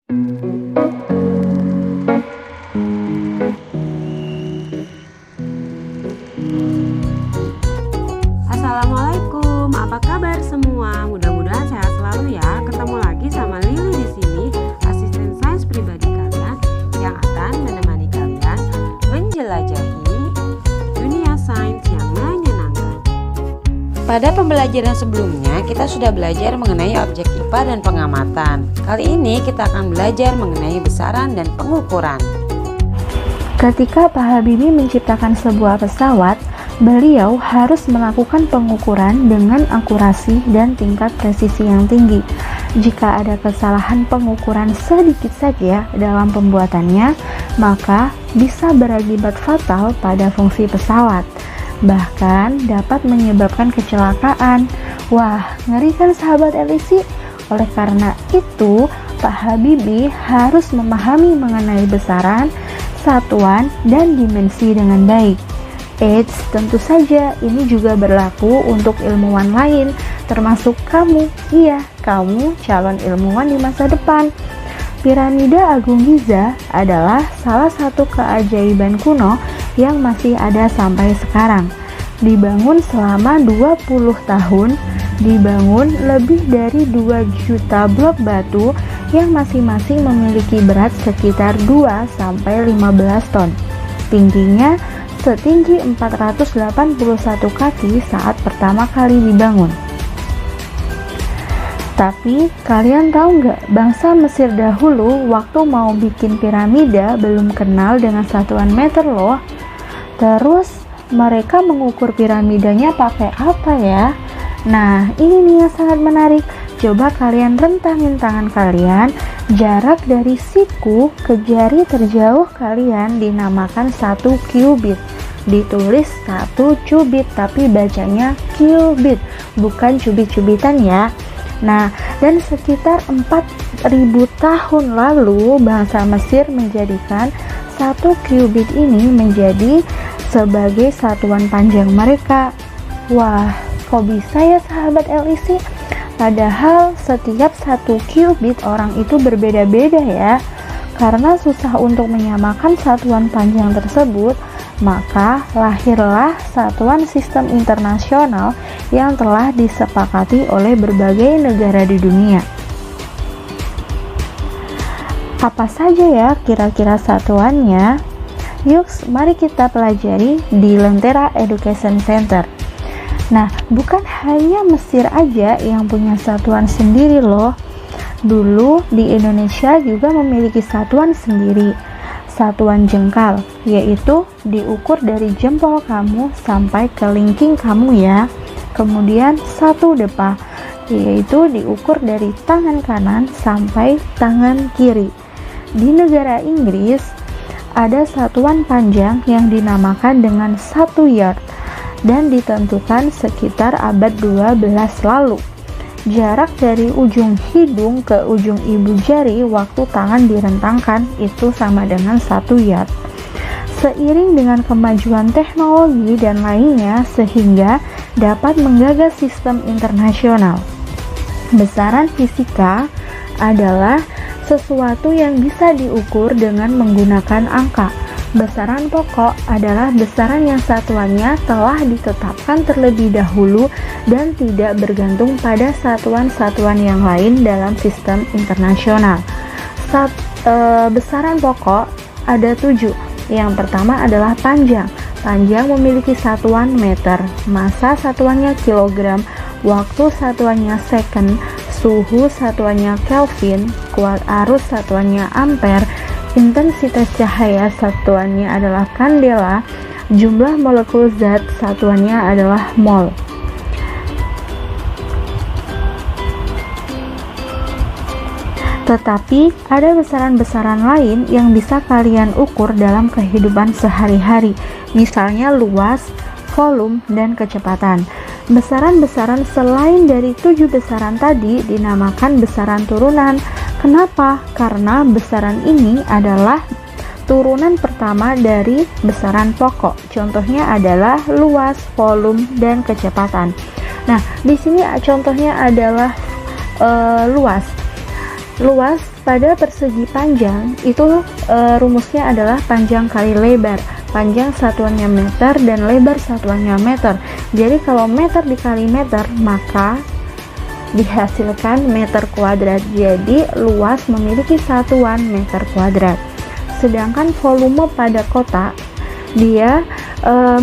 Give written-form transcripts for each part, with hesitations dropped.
Assalamualaikum, apa kabar semua? Mudah-mudahan sehat selalu ya. Ketemu lagi sama Lili di sini, asisten sains pribadi kalian yang akan menemani kalian menjelajahi dunia sains yang menyenangkan. Pada pembelajaran sebelumnya, kita sudah belajar mengenai objek IPA dan pengamatan. Kali ini kita akan belajar mengenai besaran dan pengukuran. Ketika Pak Habibie menciptakan sebuah pesawat, beliau harus melakukan pengukuran dengan akurasi dan tingkat presisi yang tinggi. Jika ada kesalahan pengukuran sedikit saja dalam pembuatannya, maka bisa berakibat fatal pada fungsi pesawat. Bahkan dapat menyebabkan kecelakaan. Wah, ngeri kan sahabat LIC? Oleh karena itu, Pak Habibie harus memahami mengenai besaran, satuan, dan dimensi dengan baik. Eits, tentu saja ini juga berlaku untuk ilmuwan lain, termasuk kamu. Iya, kamu calon ilmuwan di masa depan. Piramida Agung Giza adalah salah satu keajaiban kuno yang masih ada sampai sekarang. Dibangun selama 20 tahun, dibangun lebih dari 2 juta blok batu yang masing-masing memiliki berat sekitar 2-15 ton. Tingginya setinggi 481 kaki saat pertama kali dibangun. Tapi kalian tahu nggak, bangsa Mesir dahulu waktu mau bikin piramida belum kenal dengan satuan meter loh. Terus mereka mengukur piramidanya pakai apa ya? Nah, ini nih yang sangat menarik. Coba kalian rentangin tangan kalian, jarak dari siku ke jari terjauh kalian dinamakan 1 qubit. Ditulis 1 cubit, tapi bacanya qubit, bukan cubit-cubitan ya. Nah, dan sekitar 4000 tahun lalu bangsa Mesir menjadikan 1 qubit ini menjadi sebagai satuan panjang mereka. Wah, kok bisa ya sahabat LIC? Padahal setiap 1 qubit orang itu berbeda-beda ya. Karena susah untuk menyamakan satuan panjang tersebut, maka lahirlah satuan sistem internasional yang telah disepakati oleh berbagai negara di dunia. Apa saja ya kira-kira satuannya? Yuk, mari kita pelajari di Lentera Education Center. Nah, bukan hanya Mesir aja yang punya satuan sendiri loh. Dulu di Indonesia juga memiliki satuan sendiri, satuan jengkal, yaitu diukur dari jempol kamu sampai ke kelingking kamu ya. Kemudian 1 depa, yaitu diukur dari tangan kanan sampai tangan kiri. Di negara Inggris ada satuan panjang yang dinamakan dengan 1 yard dan ditentukan sekitar abad 12 lalu. Jarak dari ujung hidung ke ujung ibu jari waktu tangan direntangkan itu sama dengan 1 yard. Seiring dengan kemajuan teknologi dan lainnya sehingga dapat menggagas sistem internasional. Besaran fisika adalah sesuatu yang bisa diukur dengan menggunakan angka. Besaran pokok adalah besaran yang satuannya telah ditetapkan terlebih dahulu dan tidak bergantung pada satuan-satuan yang lain dalam sistem internasional. Besaran pokok ada 7. Yang pertama adalah panjang. Panjang memiliki satuan meter, massa satuannya kilogram, waktu satuannya second, suhu satuannya Kelvin, kuat arus satuannya ampere, intensitas cahaya satuannya adalah kandela, jumlah molekul zat satuannya adalah mol. Tetapi ada besaran-besaran lain yang bisa kalian ukur dalam kehidupan sehari-hari, misalnya luas, volume, dan kecepatan. Besaran-besaran selain dari 7 besaran tadi dinamakan besaran turunan. Kenapa? Karena besaran ini adalah turunan pertama dari besaran pokok. Contohnya adalah luas, volume, dan kecepatan. Nah, di sini contohnya adalah luas. luas pada persegi panjang itu rumusnya adalah panjang kali lebar. Panjang satuannya meter dan lebar satuannya meter. Jadi kalau meter dikali meter maka dihasilkan meter kuadrat. Jadi luas memiliki satuan meter kuadrat. Sedangkan volume pada kotak dia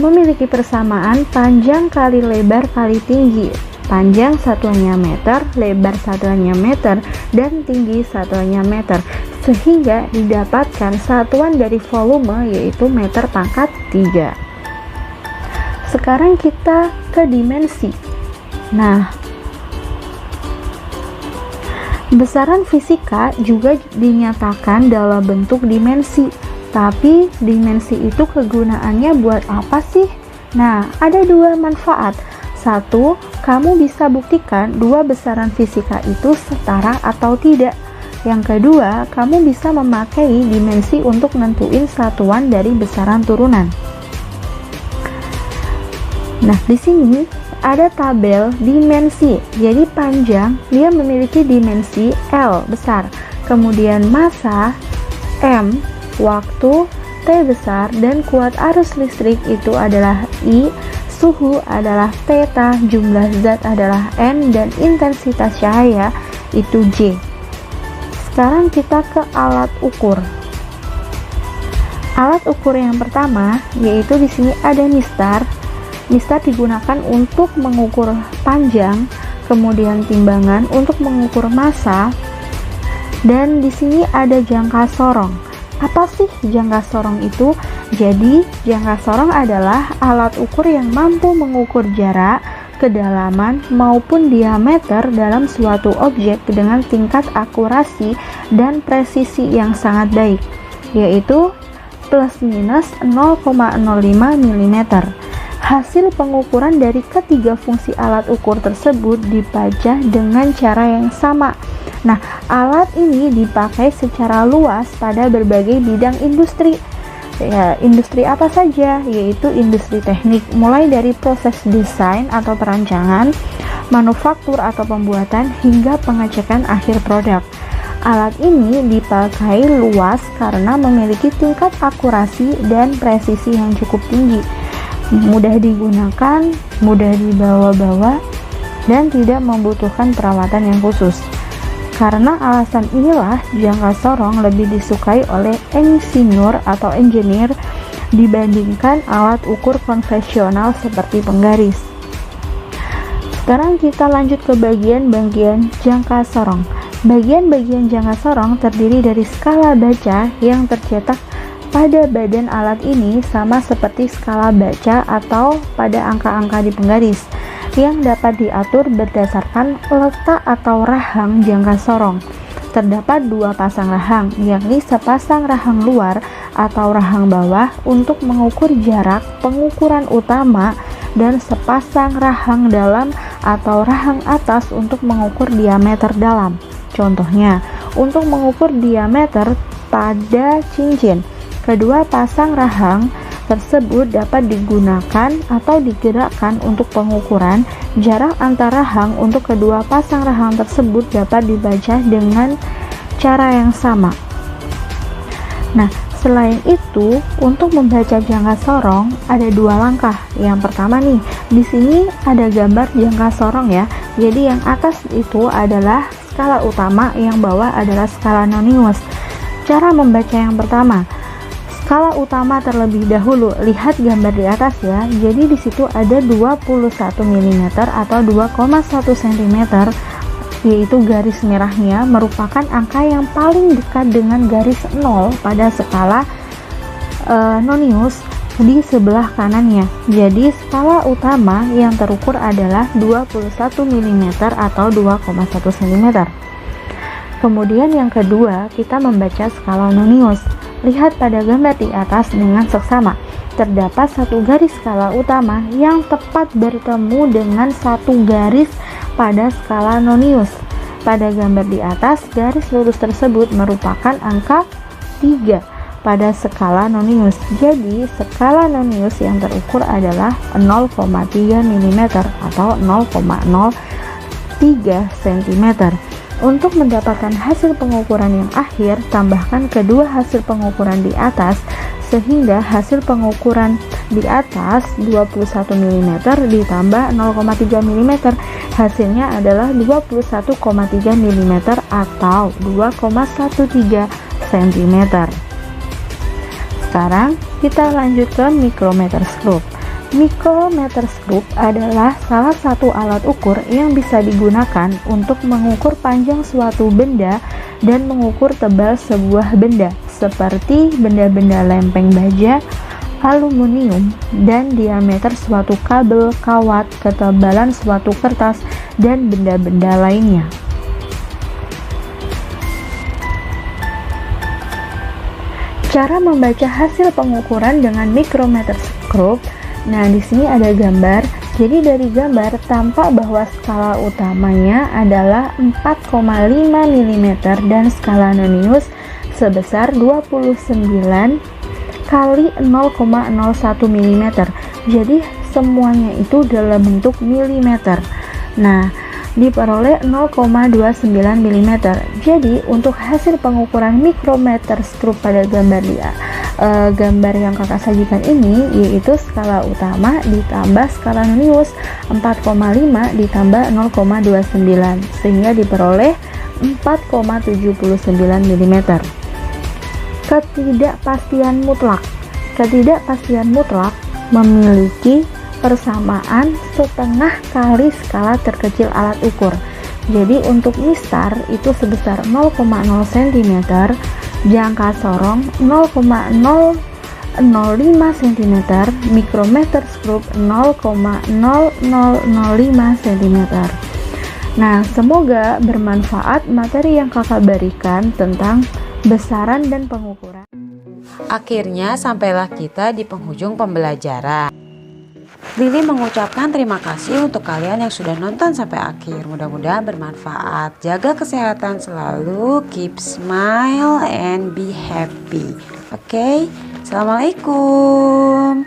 memiliki persamaan panjang kali lebar kali tinggi. Panjang satuannya meter, lebar satuannya meter, dan tinggi satuannya meter, sehingga didapatkan satuan dari volume yaitu meter pangkat 3. Sekarang kita ke dimensi. Nah, besaran fisika juga dinyatakan dalam bentuk dimensi. Tapi dimensi itu kegunaannya buat apa sih? Nah, ada dua manfaat. Satu, kamu bisa buktikan dua besaran fisika itu setara atau tidak. Yang kedua, kamu bisa memakai dimensi untuk nentuin satuan dari besaran turunan. Nah, di sini ada tabel dimensi. Jadi panjang dia memiliki dimensi L besar. Kemudian massa M, waktu T besar, dan kuat arus listrik itu adalah I, suhu adalah theta, jumlah zat adalah N, dan intensitas cahaya itu J. Sekarang kita ke alat ukur. Alat ukur yang pertama yaitu di sini ada mistar. Mistar digunakan untuk mengukur panjang, kemudian timbangan untuk mengukur massa, dan di sini ada jangka sorong. Apa sih jangka sorong itu? Jadi, jangka sorong adalah alat ukur yang mampu mengukur jarak, kedalaman, maupun diameter dalam suatu objek dengan tingkat akurasi dan presisi yang sangat baik, yaitu plus minus 0,05 mm. Hasil pengukuran dari ketiga fungsi alat ukur tersebut dipajang dengan cara yang sama. Nah, alat ini dipakai secara luas pada berbagai bidang industri. Ya, industri apa saja? Yaitu industri teknik, mulai dari proses desain atau perancangan, manufaktur atau pembuatan, hingga pengecekan akhir produk. Alat ini dipakai luas karena memiliki tingkat akurasi dan presisi yang cukup tinggi, mudah digunakan, mudah dibawa-bawa, dan tidak membutuhkan perawatan yang khusus. Karena alasan inilah jangka sorong lebih disukai oleh insinyur atau engineer dibandingkan alat ukur konvensional seperti penggaris. Sekarang kita lanjut ke bagian-bagian jangka sorong. Bagian-bagian jangka sorong terdiri dari skala baca yang tercetak pada badan alat ini sama seperti skala baca atau pada angka-angka di penggaris, yang dapat diatur berdasarkan letak atau rahang jangka sorong. Terdapat dua pasang rahang, yakni sepasang rahang luar atau rahang bawah untuk mengukur jarak pengukuran utama dan sepasang rahang dalam atau rahang atas untuk mengukur diameter dalam. Contohnya, untuk mengukur diameter pada cincin, kedua pasang rahang tersebut dapat digunakan atau digerakkan untuk pengukuran. Jarak antar rahang untuk kedua pasang rahang tersebut dapat dibaca dengan cara yang sama. Nah, selain itu, untuk membaca jangka sorong ada dua langkah. Yang pertama nih, di sini ada gambar jangka sorong ya. Jadi yang atas itu adalah skala utama, yang bawah adalah skala nonius. Cara membaca yang pertama, skala utama terlebih dahulu, lihat gambar di atas ya. Jadi di situ ada 21 mm atau 2,1 cm, yaitu garis merahnya merupakan angka yang paling dekat dengan garis 0 pada skala nonius di sebelah kanannya. Jadi skala utama yang terukur adalah 21 mm atau 2,1 cm. Kemudian yang kedua, kita membaca skala nonius. Lihat pada gambar di atas dengan seksama. Terdapat satu garis skala utama yang tepat bertemu dengan satu garis pada skala nonius. Pada gambar di atas, garis lurus tersebut merupakan angka 3 pada skala nonius. Jadi, skala nonius yang terukur adalah 0,3 mm atau 0,03 cm. Untuk mendapatkan hasil pengukuran yang akhir, tambahkan kedua hasil pengukuran di atas sehingga hasil pengukuran di atas 21 mm ditambah 0,3 mm hasilnya adalah 21,3 mm atau 2,13 cm. Sekarang kita lanjut ke micrometer scope. Micrometer scope adalah salah satu alat ukur yang bisa digunakan untuk mengukur panjang suatu benda dan mengukur tebal sebuah benda seperti benda-benda lempeng baja, aluminium, dan diameter suatu kabel, kawat, ketebalan suatu kertas, dan benda-benda lainnya. Cara membaca hasil pengukuran dengan micrometer scope. Nah, di sini ada gambar. Jadi dari gambar tampak bahwa skala utamanya adalah 4,5 mm dan skala nonius sebesar 29 kali 0,01 mm. Jadi semuanya itu dalam bentuk milimeter. Nah, diperoleh 0,29 mm. Jadi untuk hasil pengukuran micrometer scope pada gambar yang kakak sajikan ini yaitu skala utama ditambah skala nonius 4,5 ditambah 0,29 sehingga diperoleh 4,79 mm. Ketidakpastian mutlak memiliki persamaan setengah kali skala terkecil alat ukur. Jadi untuk mistar itu sebesar 0,0 cm, jangka sorong 0,005 cm, micrometer scope 0,0005 cm. Nah, semoga bermanfaat materi yang kakak berikan tentang besaran dan pengukuran. Akhirnya sampailah kita di penghujung pembelajaran. Lili mengucapkan terima kasih untuk kalian yang sudah nonton sampai akhir. Mudah-mudahan bermanfaat. Jaga kesehatan selalu, keep smile and be happy. Oke, Assalamualaikum.